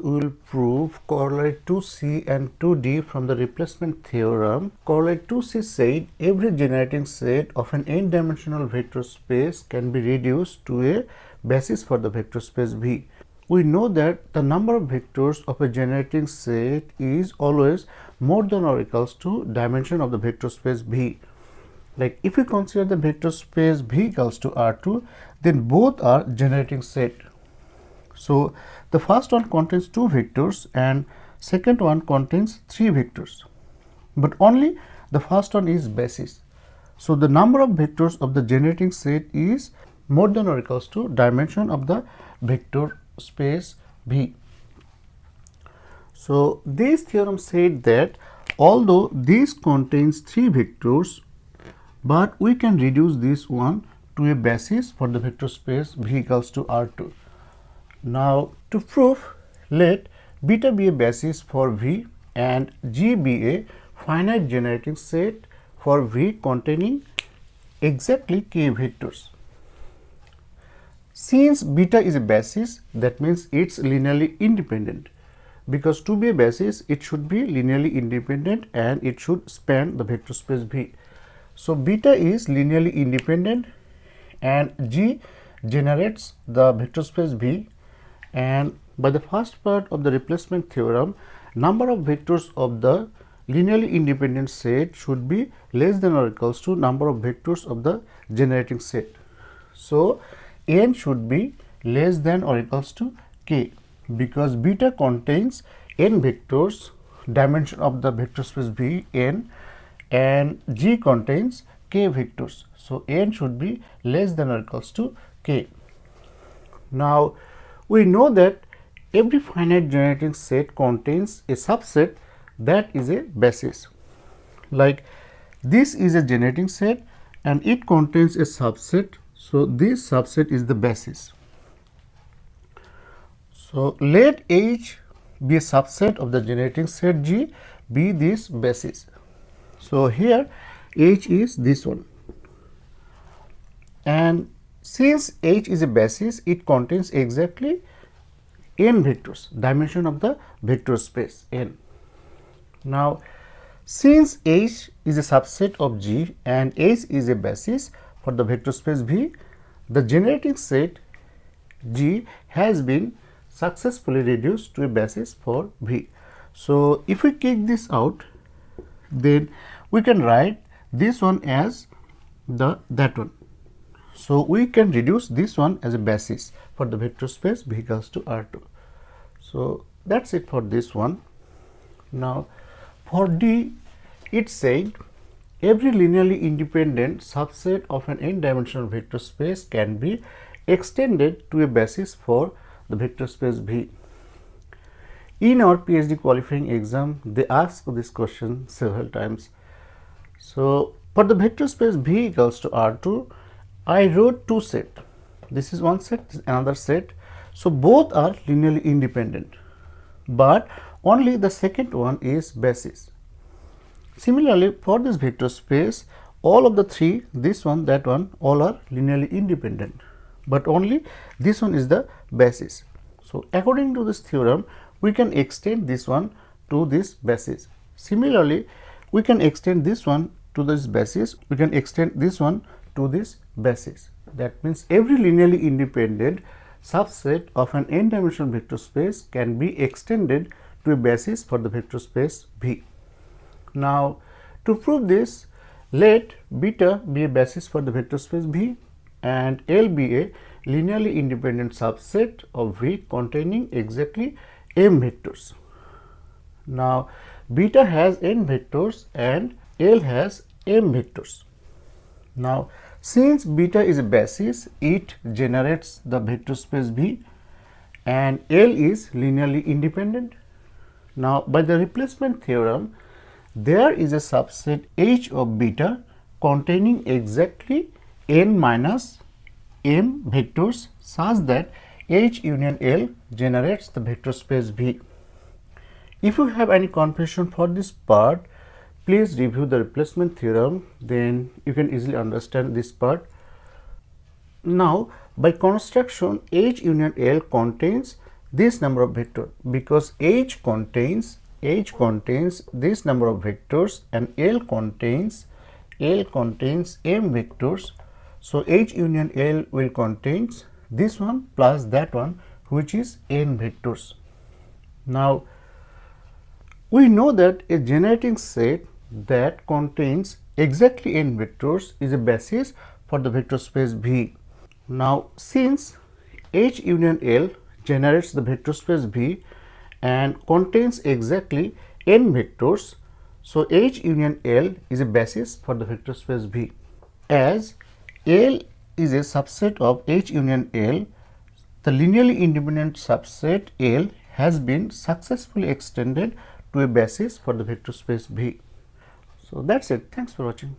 we will prove corollary 2C and 2D from the replacement theorem. Corollary 2C said every generating set of an n-dimensional vector space can be reduced to a basis for the vector space V. We know that the number of vectors of a generating set is always more than or equals to dimension of the vector space V. Like if we consider the vector space V equals to R2, then both are generating set. So the first one contains 2 vectors and second one contains 3 vectors, but only the first one is basis. So the number of vectors of the generating set is more than or equals to dimension of the vector space V. So this theorem said that although this contains 3 vectors, but we can reduce this one to a basis for the vector space V equals to R2. Now to prove, let beta be a basis for V and G be a finite generating set for V containing exactly k vectors. Since beta is a basis, that means it's linearly independent, because to be a basis it should be linearly independent and it should span the vector space V. So beta is linearly independent and G generates the vector space V, and by the first part of the replacement theorem, number of vectors of the linearly independent set should be less than or equals to number of vectors of the generating set. So n should be less than or equals to k, because beta contains n vectors, dimension of the vector space V n, and G contains k vectors. So n should be less than or equals to k. Now we know that every finite generating set contains a subset that is a basis. Like this is a generating set and it contains a subset, so this subset is the basis. So let H be a subset of the generating set G be this basis. So here H is this one, and since H is a basis, it contains exactly n vectors, dimension of the vector space n. Now since H is a subset of G and H is a basis for the vector space V, the generating set G has been successfully reduced to a basis for V. So if we kick this out, then we can write this one as that one. So we can reduce this one as a basis for the vector space V equals to R2. So that's it for this one. Now for D, it said every linearly independent subset of an n-dimensional vector space can be extended to a basis for the vector space V. In our PhD qualifying exam, they asked this question several times. So for the vector space V equals to R2, I wrote 2 sets. This is one set, this is another set. So both are linearly independent, but only the second one is basis. Similarly, for this vector space, all of the 3, this one, that one, all are linearly independent, but only this one is the basis. So according to this theorem, we can extend this one to this basis. Similarly, we can extend this one to this basis, we can extend this one to this basis. That means every linearly independent subset of an n-dimensional vector space can be extended to a basis for the vector space V. Now to prove this, let beta be a basis for the vector space V and L be a linearly independent subset of V containing exactly m vectors. Now beta has n vectors and L has m vectors. Now since beta is a basis, it generates the vector space V and L is linearly independent. Now by the replacement theorem, there is a subset H of beta containing exactly n minus m vectors such that H union L generates the vector space V. If you have any confusion for this part, please review the replacement theorem, then you can easily understand this part. Now by construction, H union L contains this number of vectors, because H contains this number of vectors and L contains m vectors. So H union L will contains this one plus that one, which is n vectors. Now we know that a generating set that contains exactly n vectors is a basis for the vector space V. Now since H union L generates the vector space V and contains exactly n vectors, so H union L is a basis for the vector space V. As L is a subset of H union L, the linearly independent subset L has been successfully extended to a basis for the vector space V. So that's it. Thanks for watching.